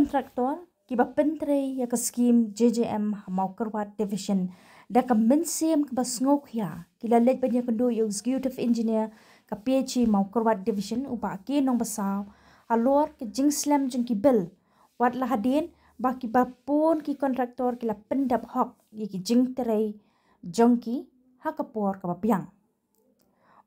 kontraktor kiba pentre ya ke skim JJM Maukerwat Division da ka mensem kiba sngokhya kila let banya kendo executive engineer ka PhD Maukerwat Division uba ke nong basaw alor ke jingslam jeng ki bel wat la hadin ba kiba pon ki kontraktor kila pendap hok ye ki jingtere jongki hakapor ka piang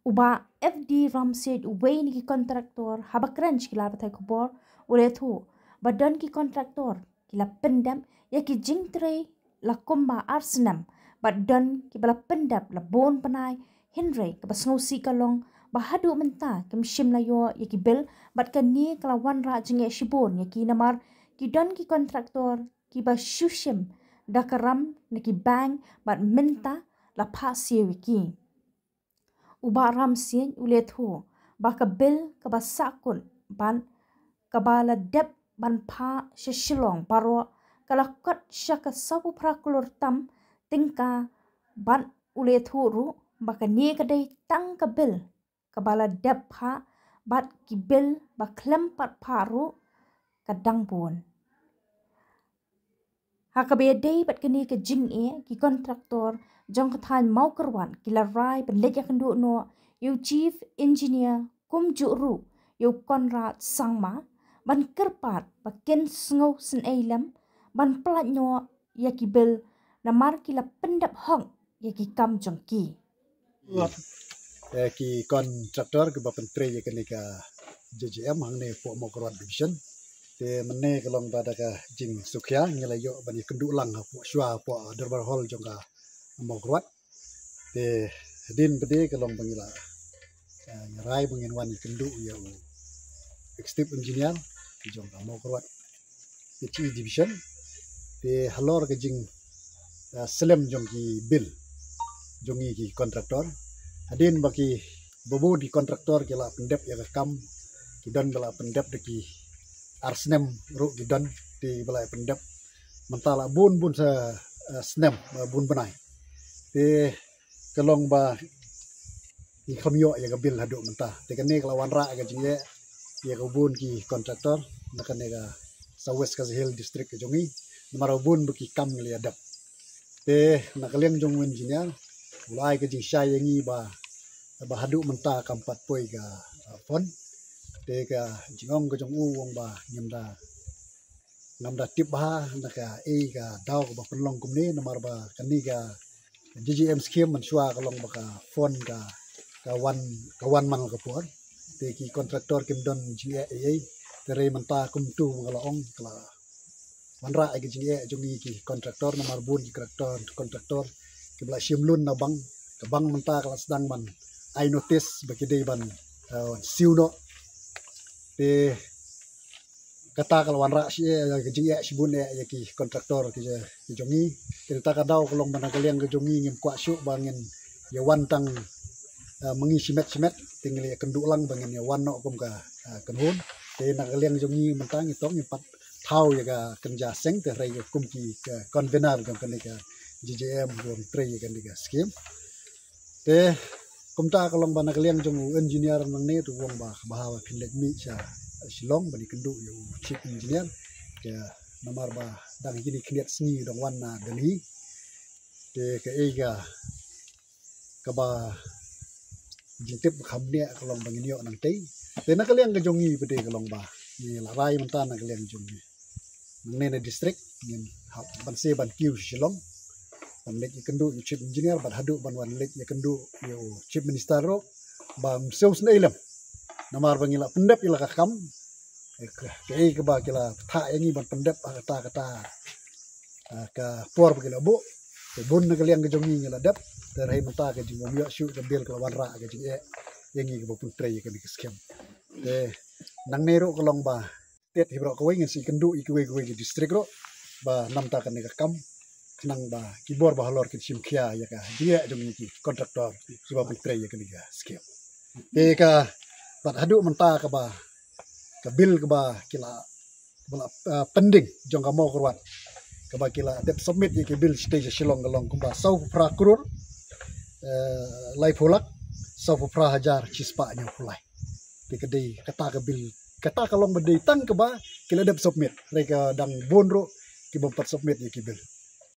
uba FD Ramsey uwe ni ki kontraktor habakranch kila batai kubor ule thu badan ki kontraktor kila pendam ya ki jingtre la kumba arsenam badan ki bala pendap la bon panai Henry ka basngosi kalong bahadu menta kem shim la yo ya ki bel bat kan ni kala wan ra jinge shibon ya ki namar ki dan ki kontraktor ki ba shushim dakaram na ki bang bat menta la pasi wiki uba ramsien ule thu ba ka bel ka basakun ban kabala dep ban pha shishilong paro kalakot shaka sabu prakulur tam tingka ban ule thuru baka nie kadai tang kabil kabala dep pha bat kibil baklem pat paru kadang pun hakabe dei bat kini ke jing e ki kontraktor jong kathan mau kerwan kila rai ban leja kendu no yu chief engineer kum juru yu Konrad Sangma ban kerpat bakin sngo sen eilam ban plat nyo yaki bel namar kila pendap hong yaki kam jongki ki kontraktor ke bapentre ya kenika JJM hang ne po Maukerwat Division te mene kelong pada ka jing sukya ngelayo bani kendu lang po shwa po Darbar Hall jongka Maukerwat te din bede kelong bangila rai bangin wan kendu ya executive engineer jongka Maukerwat PhD Division te halor ke jing selem jongki bill jongi ki kontraktor adin baki bobo di kontraktor kila pendep ya kam kidan bala pendep deki arsnem ru kidan di bala pendep mentala bun sa snem bun benai te kelong ba ki khamyo ya bil hadu mentah te kene kelawan ra ga jingye ya bun ki kontraktor nakane ga Southwest Hill district ke jongi marabun beki kam liadap te nakaleng jong engineer mulai ke jing syai yangi ba hadu menta kampat poi ga fon te ga jingong ke jong u wong ba ngamda tip ba naka e ga daw ba penlong kumni namar ba kani ga DGM scheme man shwa kalong ba ka fon ga kawan man ka por te ki kontraktor kim don jinge e tere menta kum tu ngalaong kala manra age jinge jongi ki kontraktor nomor bun ki kontraktor ki bla shimlun na bang ka bang menta kala sedang man I notice bagi dei ban siuno te kata kalau wanra si ke jinge shibun ya ki kontraktor ki jongi kita ka daw kolong ban kaliang ke jongi ngim kwa syu bangin ya wantang mengi simet tinggal ya kendu lang bangin ya wanno kum ka kenhun te nak kaliang jongi mentang itong empat thau ya ka kenja seng te rai kum ki convener kam kan ka JJM rom tre kan ka scheme te kumta kalong bana kaliang jong engineer nang ne tu wong ba bahawa pinlet mi cha Shillong bani kendu yu chief engineer ke namar ba dang gini kniat sni dong wan na Delhi te ke ega ka ba jintip khamne kalong bangin yo nang tei te na kaliang ke jongi bede kalong ba ni la rai menta na kaliang jongi nene district ngin ban se ban kiu Shillong ban lek kendu yu chief engineer ban hadu ban wan lek kendu yu chief minister ro ba seus na ilam namar bangila pendep ila kakam ke ke ba kila tha yangi ban pendep kata ka por bangila bu te bun na kaliang ke jongi ngila dap terhai menta ke jingom yo shu ke bil kala wan ra ke jing yangi ke bopun tre ke ni skem te nang nero kolong ba tet hibro ko ngin si kendu ikwe ke district ro ba namta kan ka kam nang ba kibor ba halor ke simkhia ya ka dia jongi ki kontraktor suba tre ke ni skem te ka bat hadu menta ka ba ka bil ka ba kila bala pending jong ka Maukerwat ka ba kila dep submit ke bil stage Shillong galong kumba sau pra krur lai pulak sau pra hajar cispa nya pulai te kedai kata ka bil kata kalong berdei tang ke ba kila dap submit reka dang bonro ki bompat submit ki bil